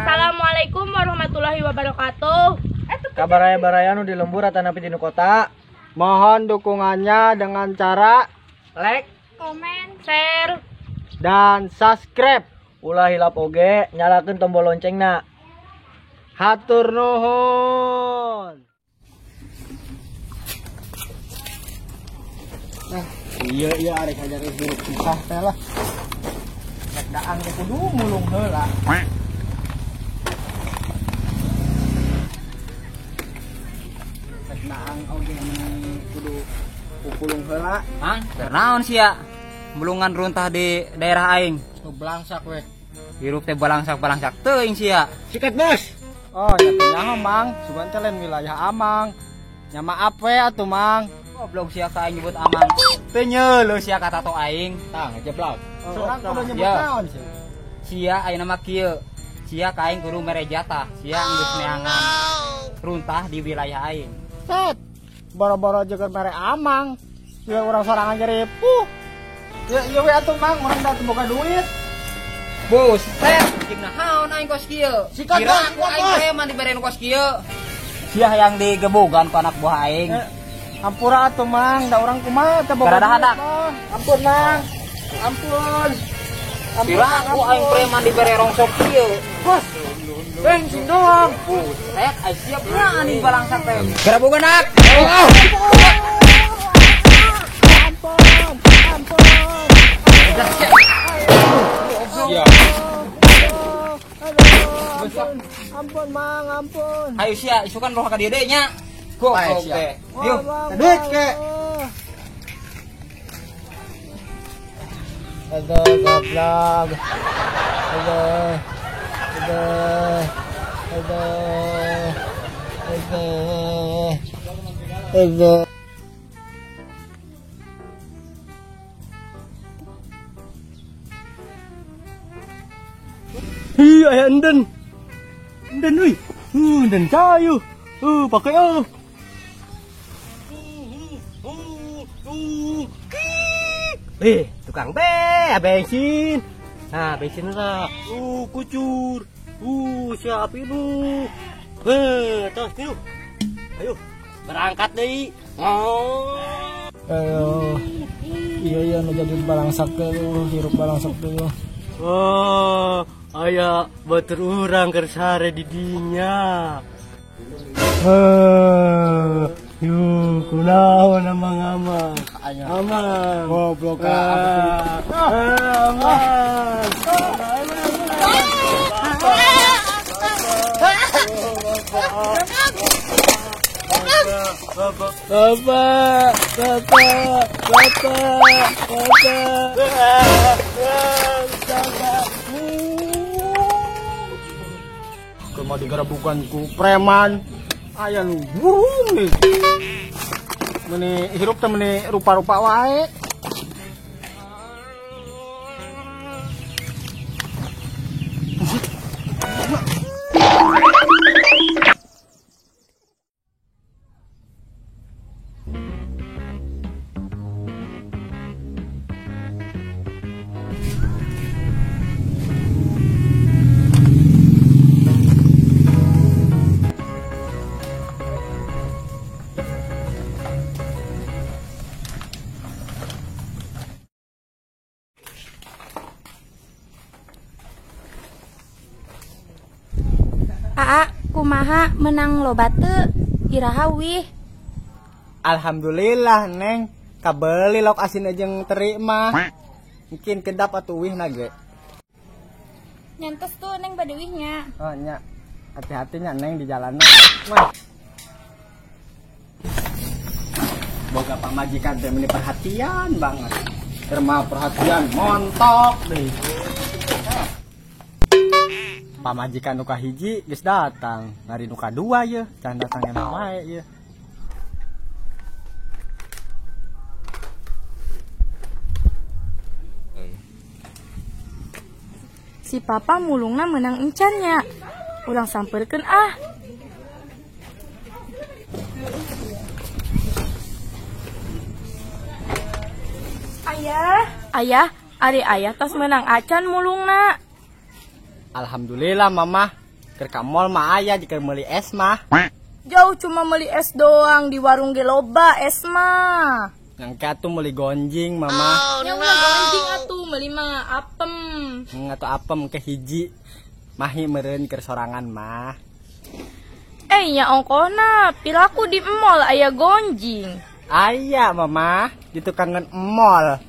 Assalamualaikum warahmatullahi wabarakatuh. Kabaraya-baraya nu di lembur atau napi di kota. Mohon dukungannya dengan cara Like, komen, share, dan subscribe. Ulah hilap oge, nyalakeun tombol loncengna. Hatur nuhun. Iya arek ajar hirup susah teh lah. Rek daang teh kudu mulung heula. Rek daang oge kudu pupulung heula. Mang, naon sia? Mulungan runtah di daerah aing. Nu belangsak we. Hirup teh balangsak-balangsak teuing sia. Sikat bos. Oh, ya nyaho mang, sugan teh lain wilayah Amang. Nya maaf we atuh mang. Goblok sia ka aing nyebut Amang. Teu nyeuleuh sia kata to aing. Tah ngejeblok. Orang kudu nyebut Ya. naon sih? Sia ayeuna mah kieu. Sia ka aing kudu mere jatah. Sia geus neangan runtah di wilayah aing. Set. Boro-boro jeung mere Amang. Ya urang sorangan jadi Ya ieu we atuh mang, urang da teu boga duit. Bos, teh jeung naon aing kos kieu? Sikat, Kira Bos, aku aing Bos. teh mah dibere kos kieu. Sia hayang digebogan ku anak buah aing. Ampura atuh mang, da urang kumaha teu boga Garada duit, hadak. Mang. Ampun mang. Ampun. Kira aku aing preman dibere rongsok kieu. Bos. Bensin doang. Tek, ai siap na anjing balangsak teh. Garabogan nak. Iya. Ampun mang, ampun. Ayo sia, isukan roh ka dieu deui nya. Go, Bae, go, sia. teh. Yuk. Duit ke. Aduh, goblok. Aduh. Aduh. Aduh. Aduh. Aduh. Iya, enden. Enden, wih. Enden kayu. Pakai tukang bensin. Nah, bensin lah. Kucur. Siap itu. Terus itu. Ayo, berangkat deh. Iya, jadi balangsak tuh, hirup balangsak tuh. Oh, aya batur urang kersare di dinya. Yuk, kunaon amang-amang. Amang. Goblok amang. Bapak. Mau digerabukan ku preman. Aya lu burung nih. Meni hirup teh meni rupa-rupa wae. kumaha menang loba teu? Iraha wih. Alhamdulillah neng, kabeli lok asin jeung teri mah. Mungkin kedap atuh wih nage. Nyantos tuh neng bade wihnya. Oh nya, hati-hatinya neng di jalan. Mah. Boga pamajikan teh meni perhatian banget. Terma perhatian montok deh. Pamajikan nuka hiji geus datang, ngari nuka dua ye, can datang enak wae ye. Si papa mulungna menang encannya. Ulang samperkeun ah. Ayah, ari ayah tos menang acan mulungna. Alhamdulillah mama, Ke mall mah aya jika meuli es mah. Jauh cuma beli es doang di warung geloba es mah. Yang katu meuli gonjing mama. Yang ulah gonjing atuh meuli mah apem. Ngatu apem ke hiji. Mahi meureun keur sorangan mah. Nya ongkona pilaku di mall aya gonjing. Aya mama di tukangan mall.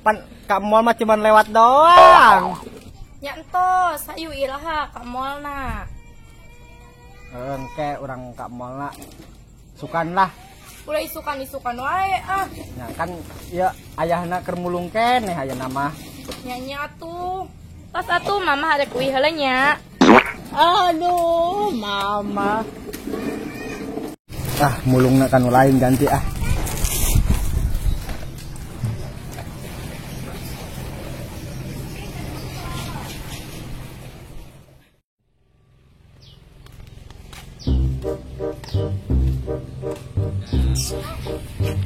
Pan ka mall mah cuma lewat doang. Nya entos hayu ilaha ka mallna. Engke urang ka mallna. Sukan lah. Ulah isukan wae ah. Ya kan ya ayahna keur mulung keneh ayeuna mah. Nya atuh. Tos atuh mama harek uih heula nya. Aduh, mama. Ah, mulungna kan lain ganti ah.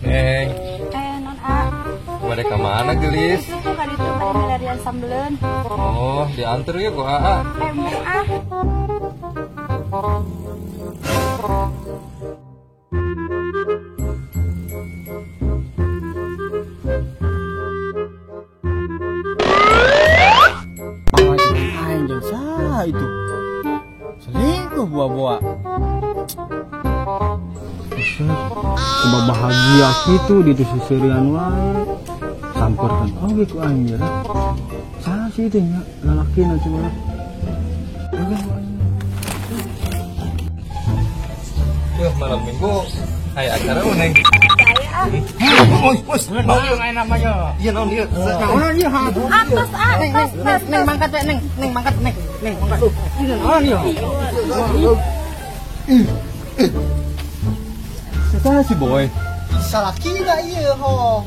Neng, Non A. pada kemana gelis? Itu kan itu kan larian sambelen. Oh, diantar ya gua AA. Mau ah. Aing jeung saha itu? Selingkuh buah-buah. Coba bahagia gitu di susurian wae. Samperkan oge ku aing ya. Saha sih teh nya lalakina coba. Wah, malam minggu kayak acara lu, Neng. Naon namanya? Iya, naon dia? Naon ieu ha? Atas atas. Neng mangkat we neng. Neng mangkat neng. Neng mangkat. Ini naon ieu? Salah si Boy. Salah kira ieu ho.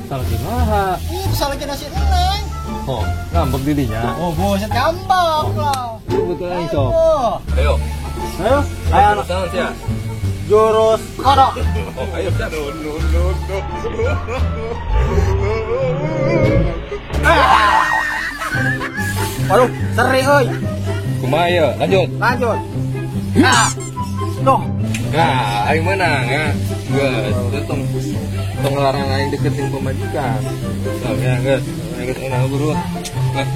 Salah si Maha. Itu salah kira si neng. Oh, ngambek didinya. Oh, buset ngambek lah. Betul aing sok. Ayo. Ayo. Ayo anak naon sia? Jurus kodok. Oh, ayo dah. Waduh, seri euy. Kumaha ieu? Lanjut. Lanjut. Nah. Tuh. Nah, aing menang ya. Geus, tong larang aing deketin pemajikan. Nah, ya geus. Aing geus menang buru. Nah.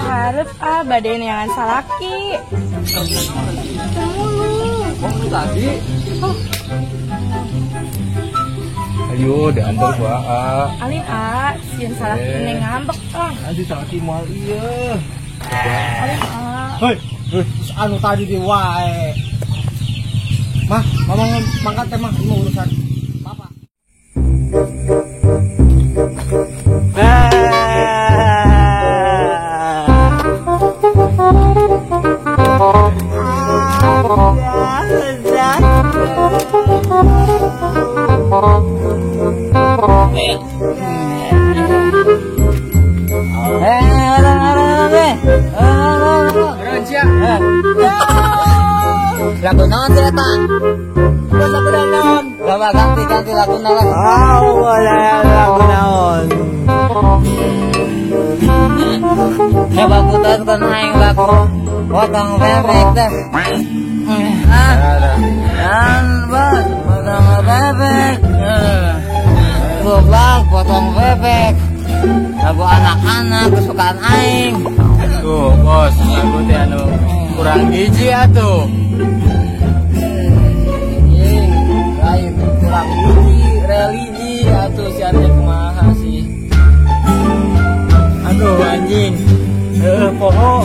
Harap badan yang salaki. Oh, tadi. Ayo, diantar gua AA. Alin sieun salaki neng ngambek Nanti salaki moal ieu. Alin Hei, anu tadi di wae. Mah, mama mangkat teh mah mau urusan. Papa. Lagu naon sih eta? Lagu naon? Coba ganti lagu naon. Lagu naon? Coba putarkan aing lagu potong bebek teh. Dan buat potong bebek. Goblok potong bebek. Lagu anak-anak kesukaan aing. Tuh, bos, lagu teh anu kurang hiji atuh. Lain kurang religi atuh si ante kumaha sih. Aduh anjing. Poho.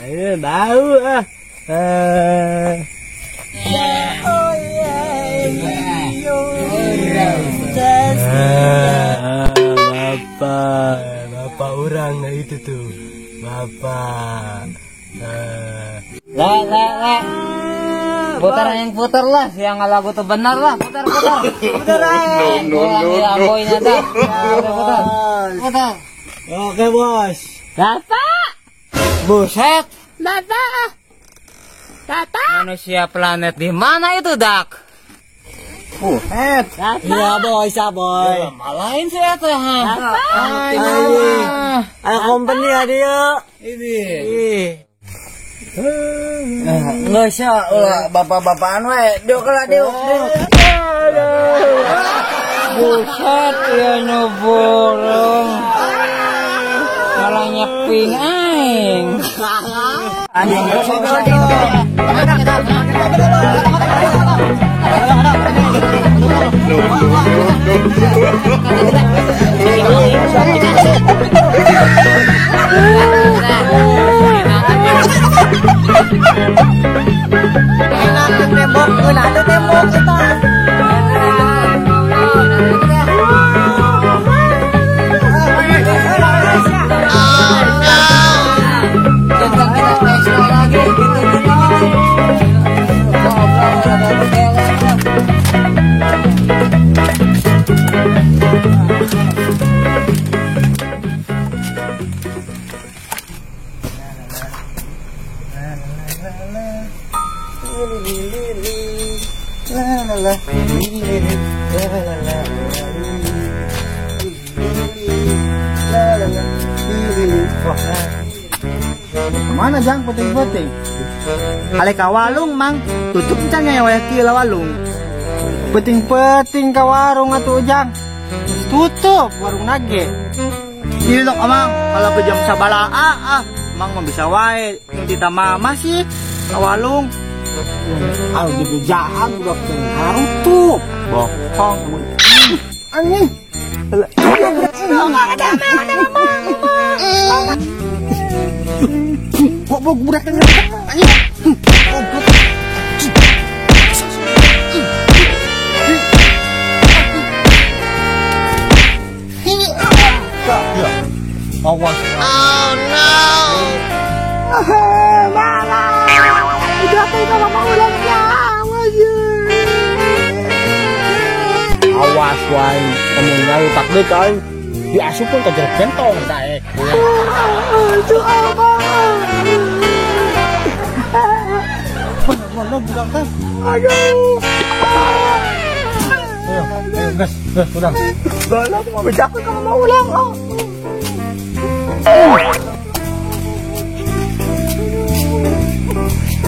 Ini bau ah. Bapak orang nah itu tuh. Bapak. Le Putar yang putar lah, yang lagu tuh benar lah, putar. Putar aja. Ya boynya dah. Putar. Oke, Bos. Bapak. Buset. Bapak. Manusia planet di mana itu, Dak? Buset. Iya, Boy, Boy. Malain saya tuh, ha. Ada company ya dia. Ini. Nggak usah, bapak-bapakan we. Diuk lah, diuk. Buset, ya nyoborong. Malah nyeping aing. Mana Jang puting-puting? Ale ka walong, Mang. Tutup encannya ya waya kila walong. Puting-puting ka warung atuh Jang. Tutup warung nage. Ilok amang, kalau ke jam sabalaa Mang mau bisa wae. Yang kita mama sih walong. Aduh digejahan udah harus tuh. Bohong. Anjing. Kok budak anjing. Awas. Oh no. Awas wae, omongnya lu tak deh kan. Diasup pun kejar bentong dae. Mana budak kan? Aduh. Ayo, gas, udah. Balap mau bejakan kalau mau ulang.